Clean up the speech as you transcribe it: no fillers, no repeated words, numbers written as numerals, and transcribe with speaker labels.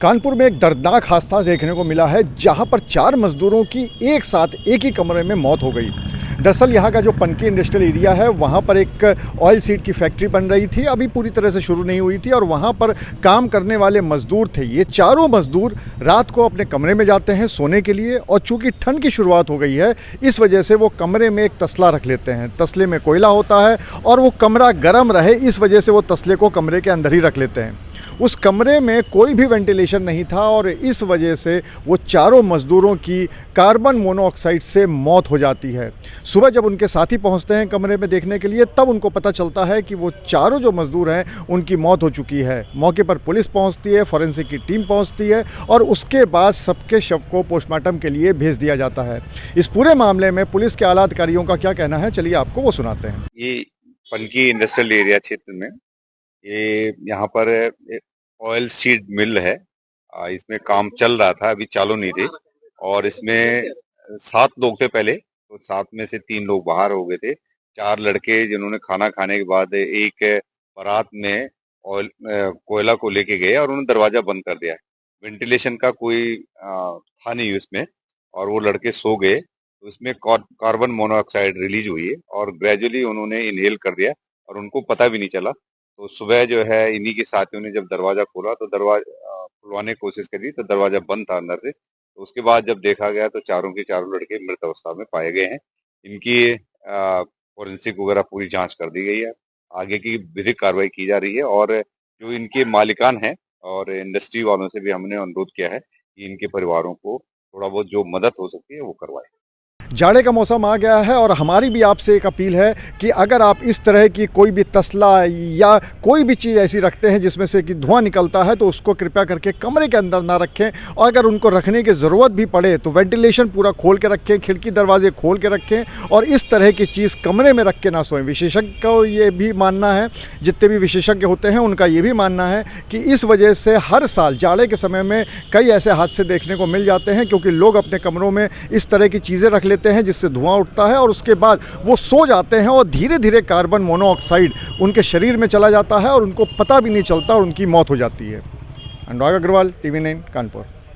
Speaker 1: कानपुर में एक दर्दनाक हादसा देखने को मिला है, जहां पर 4 मजदूरों की एक साथ एक ही कमरे में मौत हो गई। दरअसल यहां का जो पनकी इंडस्ट्रियल एरिया है, वहां पर एक ऑयल सीड की फैक्ट्री बन रही थी, अभी पूरी तरह से शुरू नहीं हुई थी और वहां पर काम करने वाले मजदूर थे। ये चारों मजदूर रात को अपने कमरे में जाते हैं सोने के लिए, और चूंकि ठंड की शुरुआत हो गई है, इस वजह से वो कमरे में एक तसला रख लेते हैं। तसले में कोयला होता है और वो कमरा गर्म रहे, इस वजह से वो तसले को कमरे के अंदर ही रख लेते हैं। उस कमरे में कोई भी वेंटिलेशन नहीं था और इस वजह से वो चारों मज़दूरों की कार्बन मोनोऑक्साइड से मौत हो जाती है। सुबह जब उनके साथी पहुंचते हैं कमरे में देखने के लिए, तब उनको पता चलता है कि वो चारों जो मज़दूर हैं उनकी मौत हो चुकी है। मौके पर पुलिस पहुंचती है, फॉरेंसिक की टीम पहुंचती है और उसके बाद सबके शव को पोस्टमार्टम के लिए भेज दिया जाता है। इस पूरे मामले में पुलिस के आला अधिकारियों का क्या कहना है, चलिए आपको वो सुनाते हैं।
Speaker 2: ये पनकी इंडस्ट्रियल एरिया क्षेत्र में ये यहाँ पर ऑयल सीड मिल है। इसमें काम चल रहा था, अभी चालू नहीं थे और इसमें 7 लोग थे पहले, तो 7 में से 3 लोग बाहर हो गए थे। 4 लड़के जिन्होंने खाना खाने के बाद एक बारात में ऑयल कोयला को लेके गए और उन्होंने दरवाजा बंद कर दिया। वेंटिलेशन का कोई था नहीं उसमें और वो लड़के सो गए, तो इसमें कार्बन मोनोऑक्साइड रिलीज हुई है और ग्रेजुअली उन्होंने इनहेल कर दिया और उनको पता भी नहीं चला। तो सुबह जो है इन्हीं के साथियों ने जब दरवाजा खोला तो दरवाजा खुलवाने की कोशिश करी तो दरवाजा बंद था अंदर से। तो उसके बाद जब देखा गया तो चारों के चारों लड़के मृत अवस्था में पाए गए हैं। इनकी फोरेंसिक वगैरह पूरी जांच कर दी गई है, आगे की विधिक कार्रवाई की जा रही है और जो इनके मालिकान हैं और इंडस्ट्री वालों से भी हमने अनुरोध किया है कि इनके परिवारों को थोड़ा बहुत जो मदद हो सकती है वो करवाएं।
Speaker 1: जाड़े का मौसम आ गया है और हमारी भी आपसे एक अपील है कि अगर आप इस तरह की कोई भी तसला या कोई भी चीज़ ऐसी रखते हैं जिसमें से कि धुआं निकलता है, तो उसको कृपया करके कमरे के अंदर ना रखें और अगर उनको रखने की ज़रूरत भी पड़े तो वेंटिलेशन पूरा खोल के रखें, खिड़की दरवाजे खोल के रखें और इस तरह की चीज़ कमरे में रख के ना सोएं। विशेषज्ञ को ये भी मानना है, जितने भी विशेषज्ञ होते हैं उनका ये भी मानना है कि इस वजह से हर साल जाड़े के समय में कई ऐसे हादसे देखने को मिल जाते हैं, क्योंकि लोग अपने कमरों में इस तरह की चीज़ें रख लेते हैं जिससे धुआं उठता है और उसके बाद वो सो जाते हैं और धीरे धीरे कार्बन मोनोऑक्साइड उनके शरीर में चला जाता है और उनको पता भी नहीं चलता और उनकी मौत हो जाती है। अनुराग अग्रवाल, TV9 कानपुर।